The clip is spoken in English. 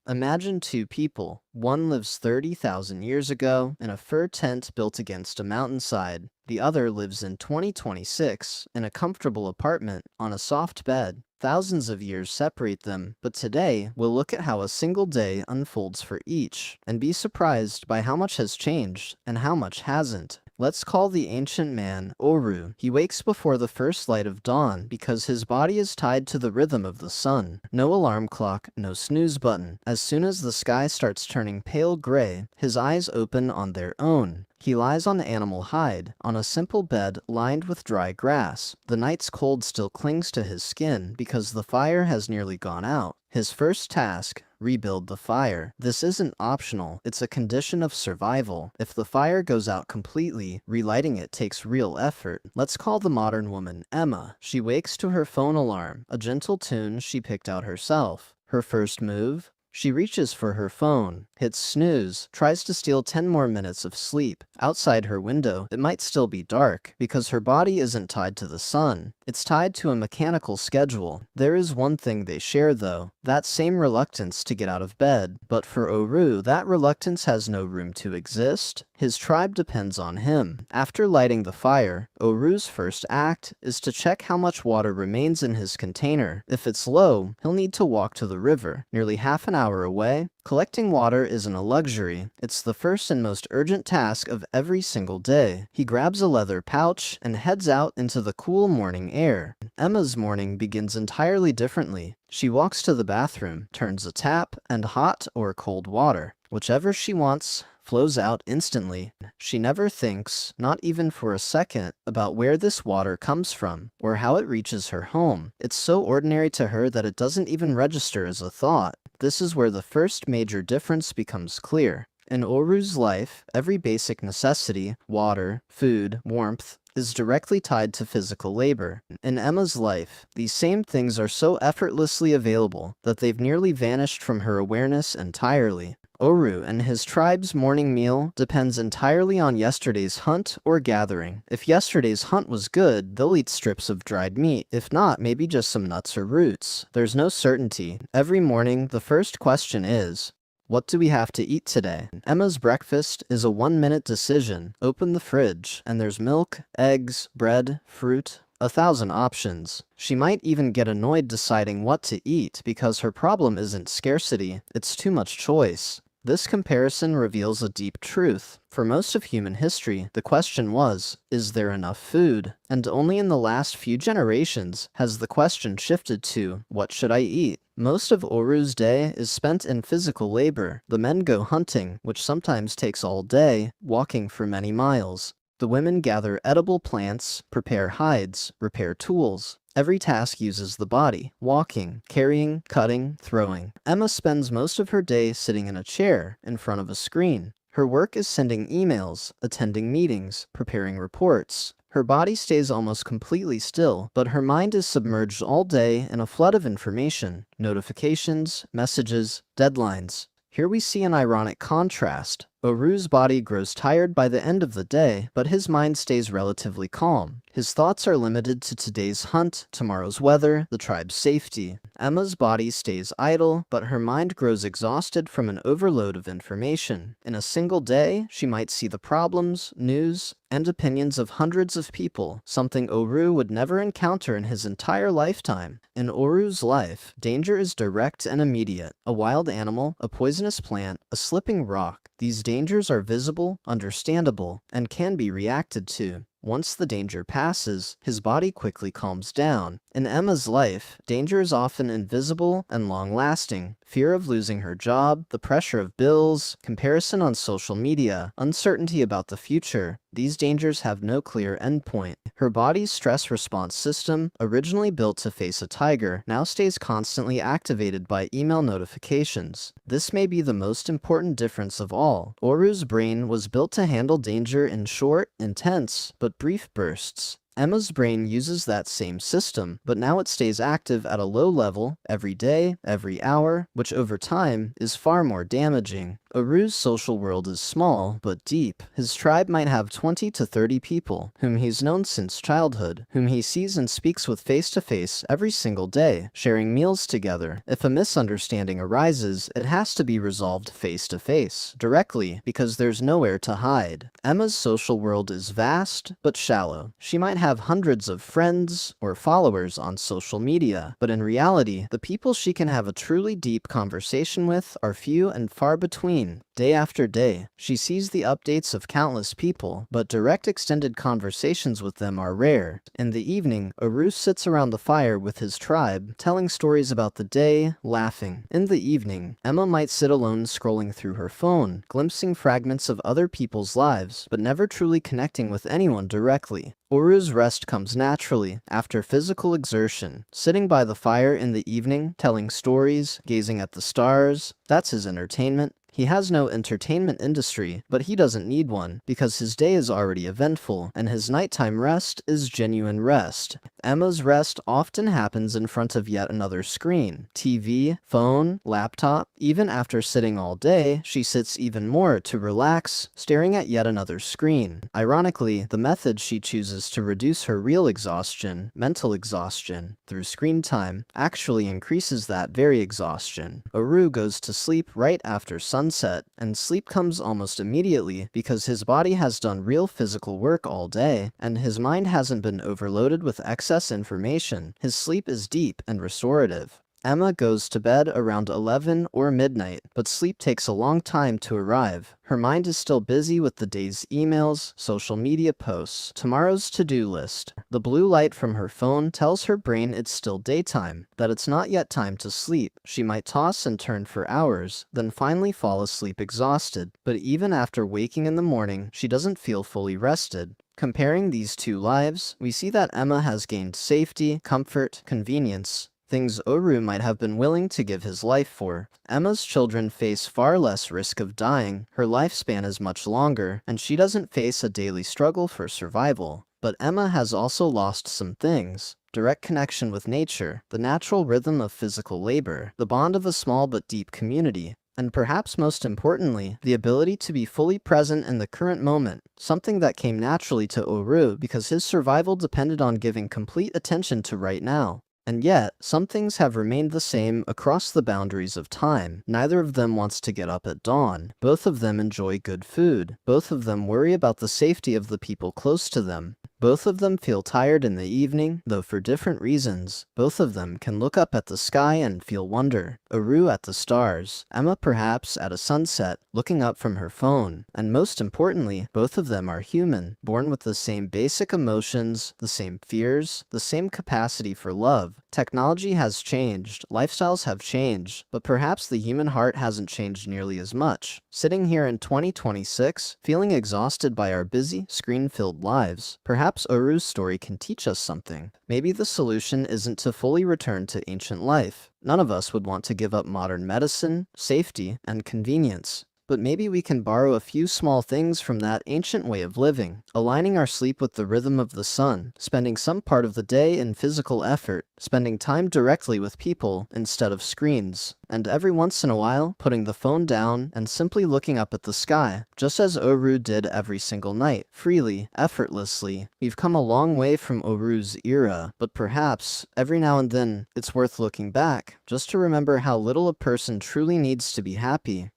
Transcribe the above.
Imagine two people. One lives 30,000 years ago in a fur tent built against a mountainside. The other lives in 2026 in a comfortable apartment on a soft bed. Thousands of years separate them, but today we'll look at how a single day unfolds for each and be surprised by how much has changed and how much hasn't. Let's call the ancient man Oru. He wakes before the first light of dawn because his body is tied to the rhythm of the sun. No alarm clock, no snooze button. As soon as the sky starts turning pale gray, his eyes open on their own. He lies on animal hide, on a simple bed lined with dry grass. The night's cold still clings to his skin because the fire has nearly gone out. His first task: rebuild the fire. This isn't optional, it's a condition of survival. If the fire goes out completely, relighting it takes real effort. Let's call the modern woman Emma. She wakes to her phone alarm, a gentle tune she picked out herself. Her first move? She reaches for her phone, hits snooze, tries to steal 10 more minutes of sleep. Outside her window, it might still be dark, because her body isn't tied to the sun. It's tied to a mechanical schedule. There is one thing they share, though, that same reluctance to get out of bed. But for Oru, that reluctance has no room to exist. His tribe depends on him. After lighting the fire, Oru's first act is to check how much water remains in his container. If it's low, he'll need to walk to the river, nearly half an hour away. Collecting water isn't a luxury. It's the first and most urgent task of every single day. He grabs a leather pouch and heads out into the cool morning air. Emma's morning begins entirely differently. She walks to the bathroom, turns a tap, and hot or cold water, whichever she wants, flows out instantly. She never thinks, not even for a second, about where this water comes from or how it reaches her home. It's so ordinary to her that it doesn't even register as a thought. This is where the first major difference becomes clear. In Oru's life, every basic necessity, water, food, warmth, is directly tied to physical labor. In Emma's life, these same things are so effortlessly available that they've nearly vanished from her awareness entirely. Oru and his tribe's morning meal depends entirely on yesterday's hunt or gathering. If yesterday's hunt was good, they'll eat strips of dried meat. If not, maybe just some nuts or roots. There's no certainty. Every morning, the first question is, what do we have to eat today? Emma's breakfast is a 1-minute decision. Open the fridge, and there's milk, eggs, bread, fruit, 1,000 options. She might even get annoyed deciding what to eat because her problem isn't scarcity, it's too much choice. This comparison reveals a deep truth. For most of human history, the question was, is there enough food? And only in the last few generations has the question shifted to, what should I eat? Most of Oru's day is spent in physical labor. The men go hunting, which sometimes takes all day, walking for many miles. The women gather edible plants, prepare hides, repair tools. Every task uses the body: walking, carrying, cutting, throwing. Emma spends most of her day sitting in a chair, in front of a screen. Her work is sending emails, attending meetings, preparing reports. Her body stays almost completely still, but her mind is submerged all day in a flood of information, notifications, messages, deadlines. Here we see an ironic contrast. Oru's body grows tired by the end of the day, but his mind stays relatively calm. His thoughts are limited to today's hunt, tomorrow's weather, the tribe's safety. Emma's body stays idle, but her mind grows exhausted from an overload of information. In a single day, she might see the problems, news, and opinions of hundreds of people, something Oru would never encounter in his entire lifetime. In Oru's life, danger is direct and immediate. A wild animal, a poisonous plant, a slipping rock. These dangers are visible, understandable, and can be reacted to. Once the danger passes, his body quickly calms down. In Emma's life, danger is often invisible and long-lasting. Fear of losing her job, the pressure of bills, comparison on social media, uncertainty about the future. These dangers have no clear endpoint. Her body's stress response system, originally built to face a tiger, now stays constantly activated by email notifications. This may be the most important difference of all. Oru's brain was built to handle danger in short, intense, but brief bursts. Emma's brain uses that same system, but now it stays active at a low level, every day, every hour, which over time is far more damaging. Oru's social world is small, but deep. His tribe might have 20 to 30 people, whom he's known since childhood, whom he sees and speaks with face to face every single day, sharing meals together. If a misunderstanding arises, it has to be resolved face to face, directly, because there's nowhere to hide. Emma's social world is vast, but shallow. She might have hundreds of friends or followers on social media, but in reality, the people she can have a truly deep conversation with are few and far between. Day after day, she sees the updates of countless people, but direct extended conversations with them are rare. In the evening, Oru sits around the fire with his tribe, telling stories about the day, laughing. In the evening, Emma might sit alone scrolling through her phone, glimpsing fragments of other people's lives, but never truly connecting with anyone directly. Oru's rest comes naturally, after physical exertion. Sitting by the fire in the evening, telling stories, gazing at the stars, that's his entertainment. He has no entertainment industry, but he doesn't need one, because his day is already eventful, and his nighttime rest is genuine rest. Emma's rest often happens in front of yet another screen. TV, phone, laptop. Even after sitting all day, she sits even more to relax, staring at yet another screen. Ironically, the method she chooses to reduce her real exhaustion, mental exhaustion, through screen time, actually increases that very exhaustion. Oru goes to sleep right after sunset, and sleep comes almost immediately because his body has done real physical work all day, and his mind hasn't been overloaded with excess information. His sleep is deep and restorative. Emma goes to bed around 11 or midnight, but sleep takes a long time to arrive. Her mind is still busy with the day's emails, social media posts, tomorrow's to-do list. The blue light from her phone tells her brain it's still daytime, that it's not yet time to sleep. She might toss and turn for hours, then finally fall asleep exhausted. But even after waking in the morning, she doesn't feel fully rested. Comparing these two lives, we see that Emma has gained safety, comfort, convenience, things Oru might have been willing to give his life for. Emma's children face far less risk of dying, her lifespan is much longer, and she doesn't face a daily struggle for survival. But Emma has also lost some things. Direct connection with nature, the natural rhythm of physical labor, the bond of a small but deep community, and perhaps most importantly, the ability to be fully present in the current moment, something that came naturally to Oru because his survival depended on giving complete attention to right now. And yet, some things have remained the same across the boundaries of time. Neither of them wants to get up at dawn. Both of them enjoy good food. Both of them worry about the safety of the people close to them. Both of them feel tired in the evening, though for different reasons. Both of them can look up at the sky and feel wonder. Oru at the stars, Emma perhaps at a sunset, looking up from her phone. And most importantly, both of them are human, born with the same basic emotions, the same fears, the same capacity for love. Technology has changed, lifestyles have changed, but perhaps the human heart hasn't changed nearly as much. Sitting here in 2026, feeling exhausted by our busy, screen-filled lives, perhaps Oru's story can teach us something. Maybe the solution isn't to fully return to ancient life. None of us would want to give up modern medicine, safety, and convenience. But maybe we can borrow a few small things from that ancient way of living, aligning our sleep with the rhythm of the sun, spending some part of the day in physical effort, spending time directly with people instead of screens, and every once in a while, putting the phone down and simply looking up at the sky, just as Oru did every single night, freely, effortlessly. We've come a long way from Oru's era, but perhaps, every now and then, it's worth looking back, just to remember how little a person truly needs to be happy.